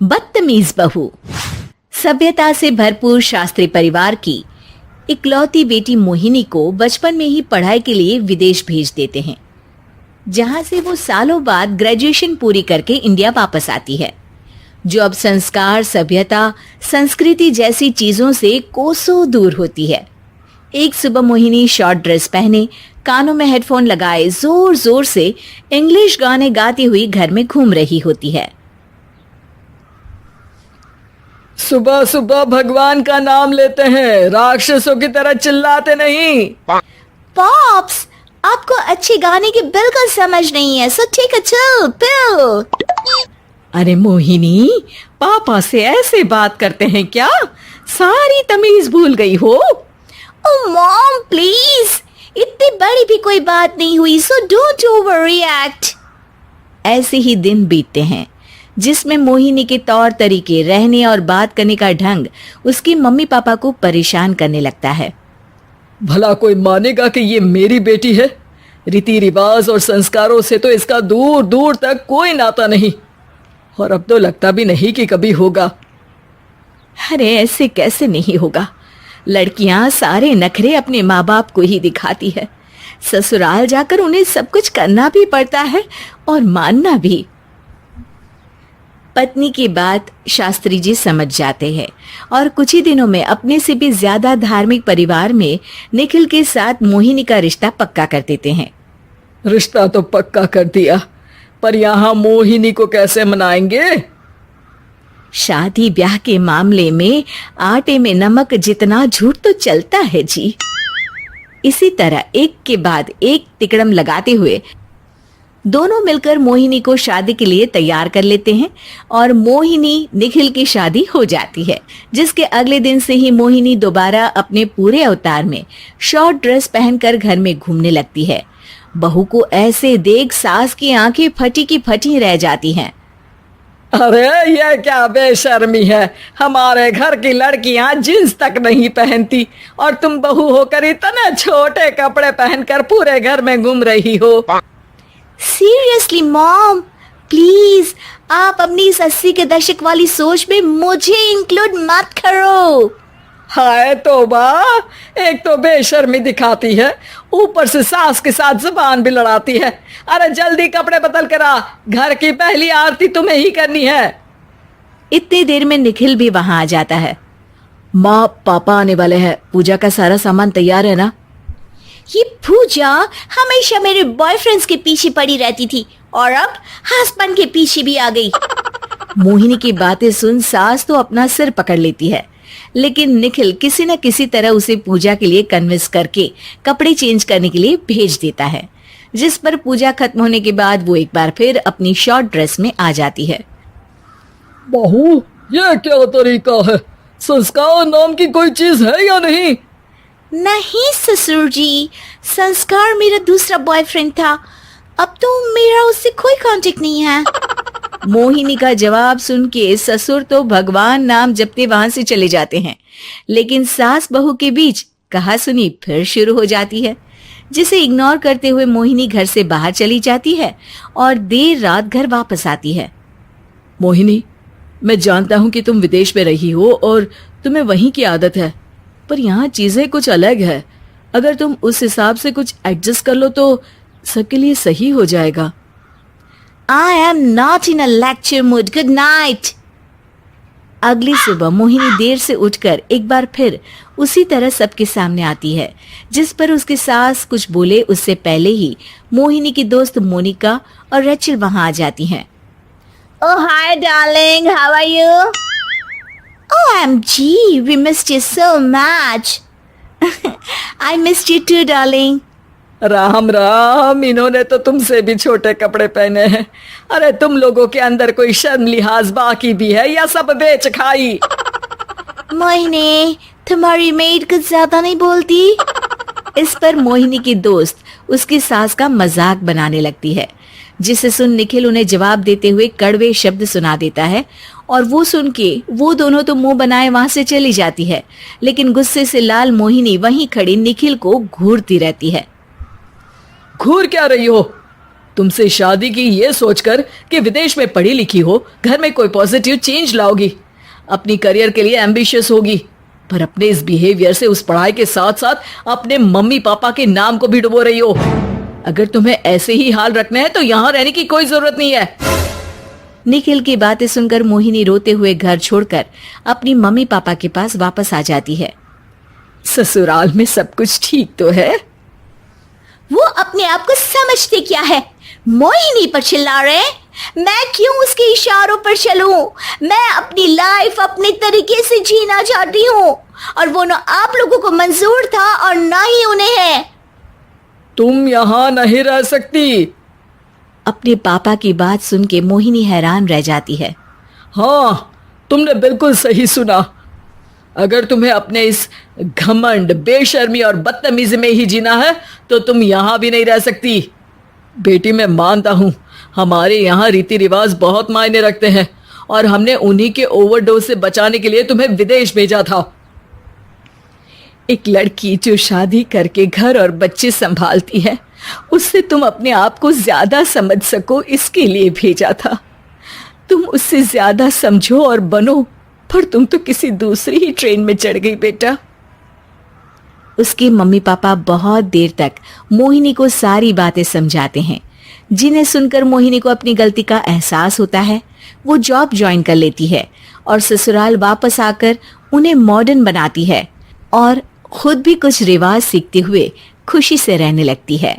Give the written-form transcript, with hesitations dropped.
बदतमीज बहू। सभ्यता से भरपूर शास्त्री परिवार की इकलौती बेटी मोहिनी को बचपन में ही पढ़ाई के लिए विदेश भेज देते हैं, जहां से वो सालों बाद ग्रेजुएशन पूरी करके इंडिया वापस आती है, जो अब संस्कार, सभ्यता, संस्कृति जैसी चीजों से कोसों दूर होती है। एक सुबह मोहिनी शॉर्ट ड्रेस पहने, कानों में हेडफोन लगाए जोर जोर से इंग्लिश गाने गाती हुई घर में घूम रही होती है। सुबह सुबह भगवान का नाम लेते हैं, राक्षसों की तरह चिल्लाते नहीं। पॉप्स, आपको अच्छे गाने की बिल्कुल समझ नहीं है, so take a chill pill. अरे मोहिनी, पापा से ऐसे बात करते हैं क्या? सारी तमीज भूल गई हो। ओह मॉम प्लीज, इतनी बड़ी भी कोई बात नहीं हुई, सो डोंट ओवर रिएक्ट। ऐसे ही दिन बीतते हैं जिसमें मोहिनी के तौर तरीके, रहने और बात करने का ढंग उसकी मम्मी पापा को परेशान करने लगता है। भला कोई मानेगा कि ये मेरी बेटी है? रीति रिवाज और संस्कारों से तो इसका दूर दूर तक कोई नाता नहीं, और अब तो लगता भी नहीं कि कभी होगा। अरे ऐसे कैसे नहीं होगा? लड़कियां सारे नखरे अपने माँ बाप को ही दिखाती है। ससुराल जाकर उन्हें सब कुछ करना भी पड़ता है और मानना भी। पत्नी की बात शास्त्री जी समझ जाते हैं और कुछ ही दिनों में अपने से भी ज्यादा धार्मिक परिवार में निखिल के साथ मोहिनी का रिश्ता पक्का कर देते हैं। रिश्ता तो पक्का कर दिया, पर यहाँ मोहिनी को कैसे मनाएंगे? शादी ब्याह के मामले में आटे में नमक जितना झूठ तो चलता है जी। इसी तरह एक के बाद एक तिकड़म लगाते हुए दोनों मिलकर मोहिनी को शादी के लिए तैयार कर लेते हैं और मोहिनी निखिल की शादी हो जाती है, जिसके अगले दिन से ही मोहिनी दोबारा अपने पूरे अवतार में शॉर्ट ड्रेस पहनकर घर में घूमने लगती है। बहू को ऐसे देख सास की आंखें फटी की फटी रह जाती हैं। अरे ये क्या बेशर्मी है, हमारे घर की लड़कियां जींस तक नहीं पहनती और तुम बहू होकर इतने छोटे कपड़े पहनकर पूरे घर में घूम रही हो। सीरियसली मॉम, प्लीज आप अपनी इस 80 के दशक वाली सोच में मुझे इंक्लूड मत करो। हाय तौबा, एक तो बेशर्मी दिखाती है, ऊपर से सास के साथ जुबान भी लड़ाती है। अरे जल्दी कपड़े बदल कर आ, घर की पहली आरती तुम्हें ही करनी है। इतनी देर में निखिल भी वहां आ जाता है। माँ पापा आने वाले हैं, पूजा का सारा सामान तैयार है ना? ये पूजा हमेशा मेरे बॉयफ्रेंड्स के पीछे पड़ी रहती थी और अब हस्बैंड के पीछे भी आ गई। मोहिनी की बातें सुन सास तो अपना सिर पकड़ लेती है, लेकिन निखिल किसी न किसी तरह उसे पूजा के लिए कन्विंस करके कपड़े चेंज करने के लिए भेज देता है, जिस पर पूजा खत्म होने के बाद वो एक बार फिर अपनी शॉर्ट ड्रेस में आ जाती है। बहू, ये क्या तरीका है? संस्कार नाम की कोई चीज है या नहीं? नहीं ससुर जी, संस्कार मेरा दूसरा बॉयफ्रेंड था, अब तो मेरा उससे कोई कांटेक्ट नहीं है। मोहिनी का जवाब सुन के ससुर तो भगवान नाम जपते वहां से चले जाते हैं, लेकिन सास बहू के बीच कहा सुनी फिर शुरू हो जाती है, जिसे इग्नोर करते हुए मोहिनी घर से बाहर चली जाती है और देर रात घर वापस आती है। मोहिनी, मैं जानता हूँ कि तुम विदेश में रही हो और तुम्हें वहीं की आदत है, पर यहाँ चीजें कुछ अलग है। अगर तुम उस हिसाब से कुछ एडजस्ट कर लो तो सबके लिए सही हो जाएगा। I am not in a lecture mood. Good night. अगली सुबह मोहिनी देर से उठकर एक बार फिर उसी तरह सबके सामने आती है, जिस पर उसकी सास कुछ बोले उससे पहले ही मोहिनी की दोस्त मोनिका और रेचल वहां आ जाती हैं। Oh hi darling, how are you? OMG, we missed you so much. I missed you too darling. Ram Ram, इन्होंने तो तुमसे भी छोटे कपड़े पहने हैं। अरे तुम लोगों के अंदर कोई शर्म लिहाज बाकी भी है या सब बेच खाई? मोहिनी, तुम्हारी मेड कुछ ज्यादा नहीं बोलती? इस पर मोहिनी की दोस्त उसकी सास का मजाक बनाने लगती है, जिसे सुन निखिल उन्हें जवाब देते हुए कड़वे शब्द सुना देता है और वो सुन के वो दोनों तो मुंह बनाए वहां से चली जाती है, लेकिन गुस्से से लाल मोहिनी वहीं खड़ी निखिल को घूरती रहती है। घूर क्या रही हो? तुमसे शादी की ये सोचकर कि विदेश में पढ़ी लिखी हो, घर में कोई पॉजिटिव चेंज लाओगी, अपनी करियर के लिए एम्बिशियस होगी, पर अपने इस बिहेवियर से उस पढ़ाई के साथ साथ अपने मम्मी पापा के नाम को भी डुबो रही हो। अगर तुम्हें ऐसे ही हाल रखना है तो यहाँ रहने की कोई जरूरत नहीं है। निखिल की बातें सुनकर मोहिनी रोते हुए घर छोड़कर अपनी मम्मी पापा के पास वापस आ जाती है। ससुराल में सब कुछ ठीक तो है? वो अपने आप को समझते क्या है? मोहिनी पर चिल्ला रहे हैं? मैं क्यों उसके इशारों पर चलूं? मैं अपनी लाइफ अपने तरीके से जीना चाहती हूँ और वो ना आप लोगों को मंजूर था और ना ही उन्हें है। तुम यहाँ नहीं रह सकती। अपने पापा की बात सुन के मोहिनी हैरान रह जाती है। हाँ, तुमने बिल्कुल सही सुना। अगर तुम्हें अपने इस घमंड, बेशर्मी और बदतमीजी में ही जीना है तो तुम यहाँ भी नहीं रह सकती। बेटी, मैं मानता हूँ हमारे यहाँ रीति रिवाज बहुत मायने रखते हैं और हमने उन्हीं के ओवरडोज से बचाने के लिए तुम्हें विदेश भेजा था। एक लड़की जो शादी करके घर और बच्चे संभालती है, उससे तुम अपने आप को ज्यादा समझ सको इसके लिए भेजा था। तुम उससे ज्यादा समझो और बनो, पर तुम तो किसी दूसरी ही ट्रेन में चढ़ गई बेटा। उसके मम्मी पापा बहुत देर तक मोहिनी को सारी बातें समझाते हैं, जिन्हें सुनकर मोहिनी को अपनी गलती का एहसास होता है। वो जॉब ज्वाइन कर लेती है और ससुराल वापस आकर उन्हें मॉडर्न बनाती है और खुद भी कुछ रिवाज सीखते हुए खुशी से रहने लगती है।